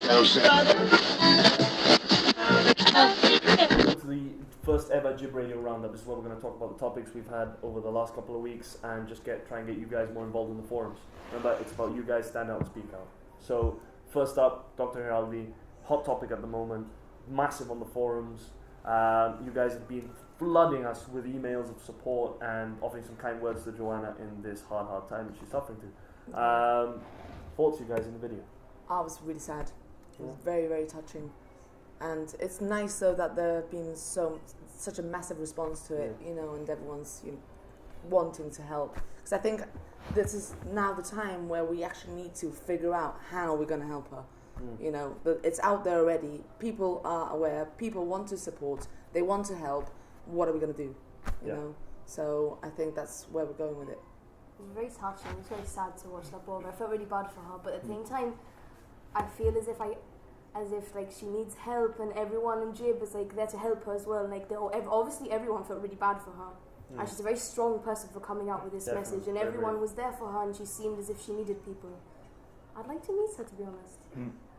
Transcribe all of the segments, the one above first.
The first ever GIB Radio Roundup. This is where we're going to talk about the topics we've had over the last couple of weeks and just try and get you guys more involved in the forums. Remember, it's about you guys stand out and speak out. So, first up, Dr. Heraldi, hot topic at the moment, massive on the forums. You guys have been flooding us with emails of support and offering some kind words to Joanna in this hard time that she's suffering to. Thoughts, you guys, in the video? I was really sad. It was very, very touching. And it's nice though that there have been such a massive response to it, you know, and everyone's wanting to help. Because I think this is now the time where we actually need to figure out how we're going to help her. You know, it's out there already. People are aware. People want to support. They want to help. What are we going to do? You know? So I think that's where we're going with it. It was very touching. It was very sad to watch that over. I felt really bad for her, but at the same time, I feel as if like she needs help, and everyone in GIB is like there to help her as well. And like obviously everyone felt really bad for her. And she's a very strong person for coming out with this message, and everyone was there for her, and she seemed as if she needed people. I'd like to meet her, to be honest.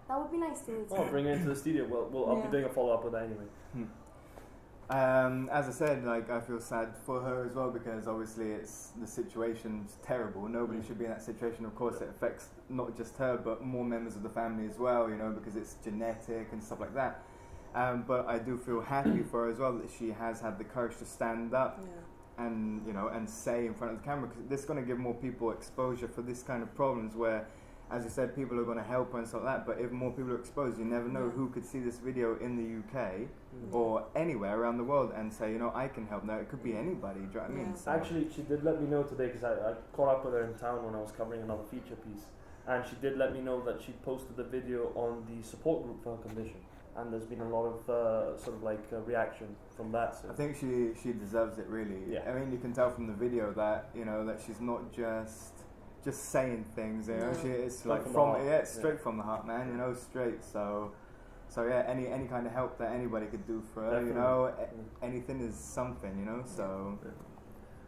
That would be nice to meet her. Bring her into the studio. I'll be doing a follow up with that anyway. As I said, like I feel sad for her as well, because obviously the situation's terrible. Nobody should be in that situation. Of course, it affects not just her, but more members of the family as well. You know, because it's genetic and stuff like that. But I do feel happy for her as well that she has had the courage to stand up and and say in front of the camera, because this is going to give more people exposure for this kind of problems where, as you said, people are going to help her and stuff like that, but if more people are exposed, you never know who could see this video in the UK or anywhere around the world and say, I can help. Now, it could be anybody, do you know what I mean? So actually, she did let me know today, because I caught up with her in town when I was covering another feature piece, and she did let me know that she posted the video on the support group for her condition, and there's been a lot of reaction from that. So. I think she deserves it, really. Yeah. I mean, you can tell from the video that, that she's not just saying things, it's like straight from the heart, man, straight. So yeah, any kind of help that anybody could do for her, anything is something, so.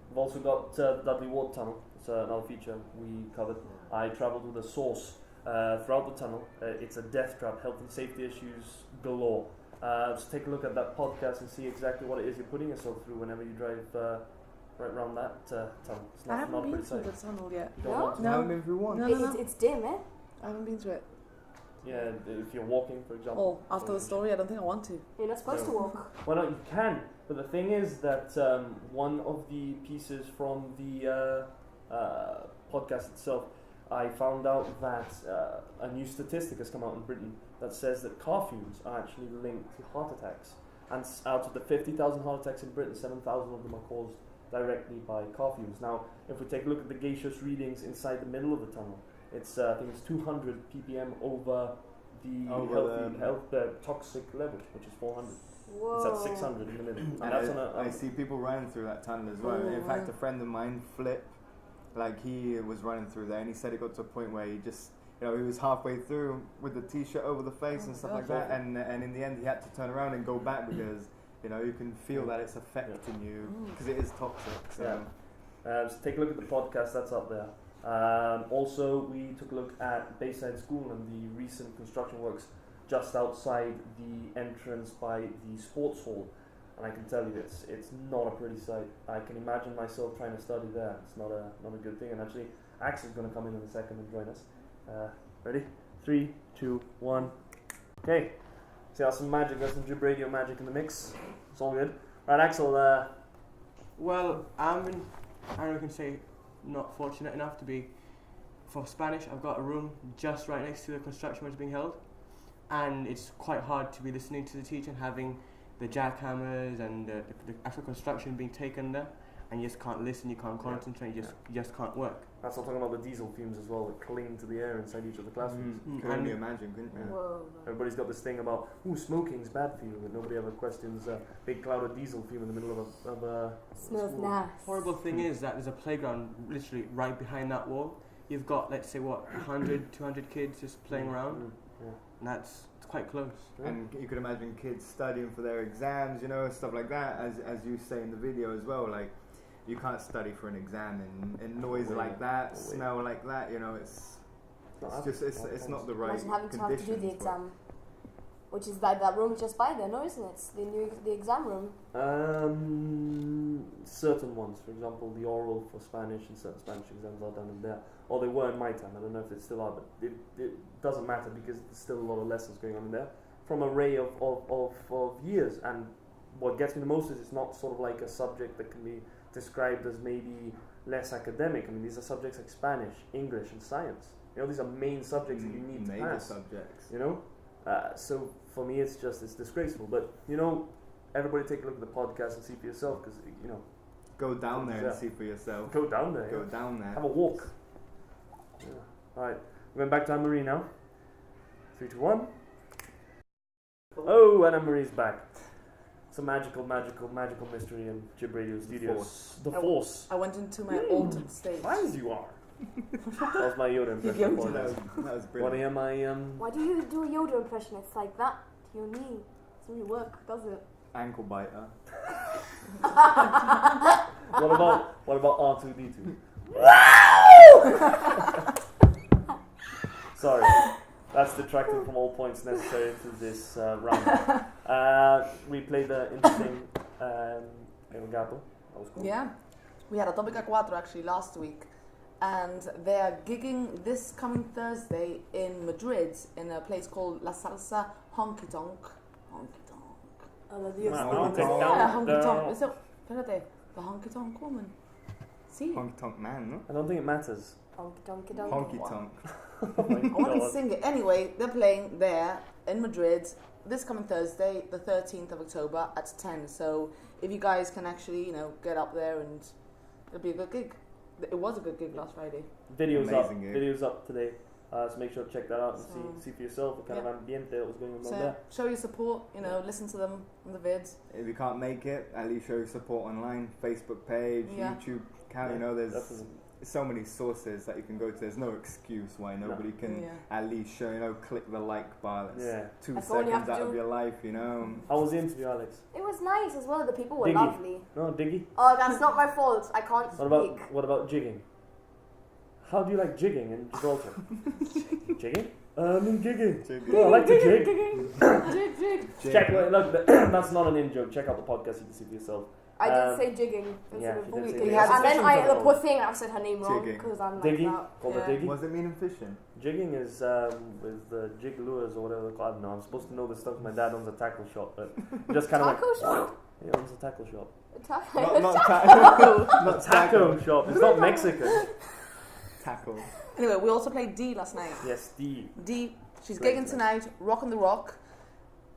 We've also got the Dudley Ward Tunnel. It's another feature we covered. I travelled with a source throughout the tunnel. It's a death trap, health and safety issues galore. So take a look at that podcast and see exactly what it is you're putting yourself through whenever you drive right around that tunnel. I haven't been through the tunnel yet. No, I haven't been through one. No. It's dim, eh? I haven't been through it. Yeah, if you're walking, for example. Oh, after the story, I don't think I want to. You're not supposed to walk. Well, no, you can. But the thing is that one of the pieces from the podcast itself, I found out that a new statistic has come out in Britain that says that car fumes are actually linked to heart attacks. And out of the 50,000 heart attacks in Britain, 7,000 of them are caused directly by car fumes. Now, if we take a look at the gaseous readings inside the middle of the tunnel, it's I think it's 200 ppm over the toxic level, which is 400. Whoa. It's at 600 in the middle. And that's I see people running through that tunnel as well. In fact, a friend of mine, Flip, like he was running through there, and he said it got to a point where he just, he was halfway through with the t-shirt over the face and stuff like that, and in the end he had to turn around and go back because you can feel that it's affecting you because it is toxic. So. So take a look at the podcast that's up there. Also, we took a look at Bayside School and the recent construction works just outside the entrance by the sports hall, and I can tell you it's not a pretty sight. I can imagine myself trying to study there. It's not a good thing. And actually, Axel's going to come in a second and join us. Ready? 3, 2, 1. Okay. See, that's some magic. There's some GIB Radio magic in the mix. It's all good. Right, Axel. Well, I can say not fortunate enough to be for Spanish. I've got a room just right next to the construction where it's being held, and it's quite hard to be listening to the teacher and having the jackhammers and the actual construction being taken there, and you just can't listen, you can't concentrate, you just can't work. That's not talking about the diesel fumes as well that cling to the air inside each of the classrooms. Can only imagine, couldn't you? Whoa. Everybody's got this thing about, smoking's bad for you, but nobody ever questions a big cloud of diesel fume in the middle of a Smells school. nice. Horrible thing is that there's a playground literally right behind that wall. You've got, let's say, 100, 200 kids just playing around, and it's quite close. And you could imagine kids studying for their exams, stuff like that, as you say in the video as well, like, you can't study for an exam in noise like that, smell like that, it's It's not the right Imagine having to conditions. do the exam, which is that room just by there, no, isn't it? It's the exam room. Certain ones, for example, the oral for Spanish and certain Spanish exams are done in there. Or they were in my time. I don't know if they still are, but it doesn't matter because there's still a lot of lessons going on in there from an array of years. And what gets me the most is it's not sort of like a subject that can be described as maybe less academic. I mean, these are subjects like Spanish, English, and science. You know, these are main subjects that you need to pass. Subjects. You know, so for me, it's disgraceful. But you know, everybody take a look at the podcast and see for yourself, because you know, go down there and see for yourself. Go down there. Go down there. Have a walk. Yeah. All right, we're going back to Anne-Marie now. 3, 2, 1. Oh, and Anne-Marie's back. It's a magical mystery in GIB-Radio Studios. The Force. I went into my altered state. As you are. That was my Yoda impression. That was brilliant. Want to hear my Why do you do a Yoda impression? It's like that to your knee. It doesn't really work, does it? Ankle biter. What about R2D2? Sorry, that's detracting from all points necessary to this round. We played the interesting El Gato. That was cool. Yeah, we had a Topica Cuatro actually last week, and they are gigging this coming Thursday in Madrid in a place called La Salsa Honky Tonk. Honky Tonk. Honky Tonk. So, espérate, the Honky Tonk woman. See? Honky Tonk man, no? I don't think it matters. Honky Tonk. Honky Tonk. Oh my I want to God. sing it. Anyway, they're playing there in Madrid this coming Thursday, the 13th of October at 10. So if you guys can actually, you know, get up there, and it'll be a good gig. It was a good gig last Friday. Videos up today. So make sure to check that out and see for yourself what kind of ambiente that was going on there. Show your support, you know, listen to them on the vids. If you can't make it, at least show your support online, Facebook page, YouTube account. You know, there's so many sources that you can go to. There's no excuse why nobody can at least show, you know, click the like bar. That's 2 seconds out of your life, you know. How was the interview, Alex? It was nice as well. The people were Diggy. lovely. No, Diggy? Oh, that's not my fault. I can't speak. What about jigging? How do you like jigging in Gibraltar? Jigging? Gigging. Oh, I like to jig. Jig. Check, look, that's not an in-joke. Check out the podcast, you can see for yourself. I did say jigging. Yeah, she did say And jigging. then the poor thing, I've said her name wrong because I'm like Diggy? that. Called her Diggy? What does it mean in fishing? Jigging is with the jig lures or whatever. I don't know. I'm supposed to know this stuff. My dad owns a tackle shop, but just kind of Tackle shop? He owns a tackle shop. Not Tackle shop. It's not Mexican. Tackle. Anyway, we also played D last night. Yes, D. She's gigging tonight, Rock on the Rock.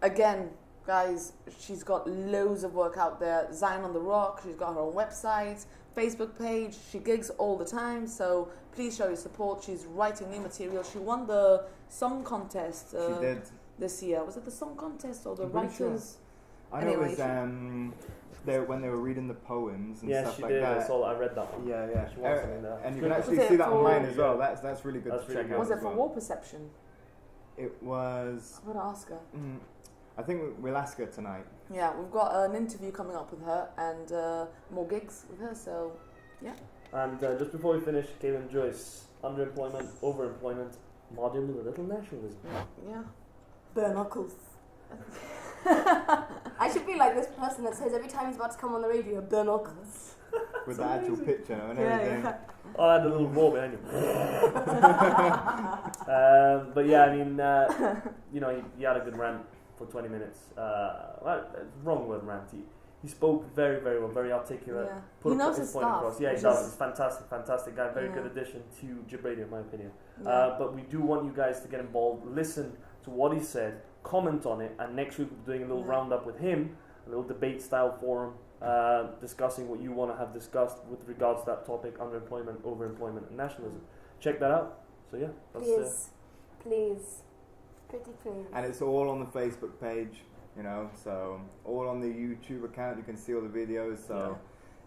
Again, guys, she's got loads of work out there. Zion on the Rock, she's got her own website, Facebook page. She gigs all the time, so please show your support. She's writing new material. She won the song contest She did. this year. Was it the song contest or the writers? Sure. I know it was when they were reading the poems and stuff like that. Yeah, she did. I read that one. Yeah. She won something there. And you can actually see that online as well. That's really good to check out. Was it for War Perception? It was. I'm gonna ask her. I think we'll ask her tonight. Yeah, we've got an interview coming up with her and more gigs with her. So, yeah. And just before we finish, Caitlin Joyce, underemployment, overemployment, modern with a little nationalism. Yeah. Bare knuckles. I should be like this person that says every time he's about to come on the radio, bare knuckles. With the actual picture and everything. Yeah. Oh, I had a little roar behind you. But yeah, I mean, you know, he had a good rant for 20 minutes. Wrong word, rant. He spoke very, very well, very articulate. Yeah. Put He knows his his point stuff. across. Yeah, he does. He's fantastic guy. Very good addition to GIB-Radio, in my opinion. Yeah. But we do want you guys to get involved, listen to what he said, comment on it, and next week we're doing a little roundup with him, a little debate-style forum, discussing what you want to have discussed with regards to that topic: underemployment, overemployment, and nationalism. Check that out. So yeah, that's, please, pretty please. And it's all on the Facebook page, you know. So all on the YouTube account, you can see all the videos. So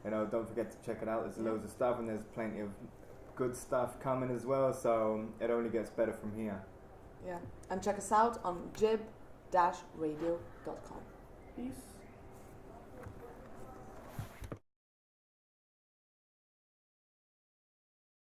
you know, don't forget to check it out. There's loads of stuff, and there's plenty of good stuff coming as well. So it only gets better from here. Yeah, and check us out on GIB-Radio.com. Peace.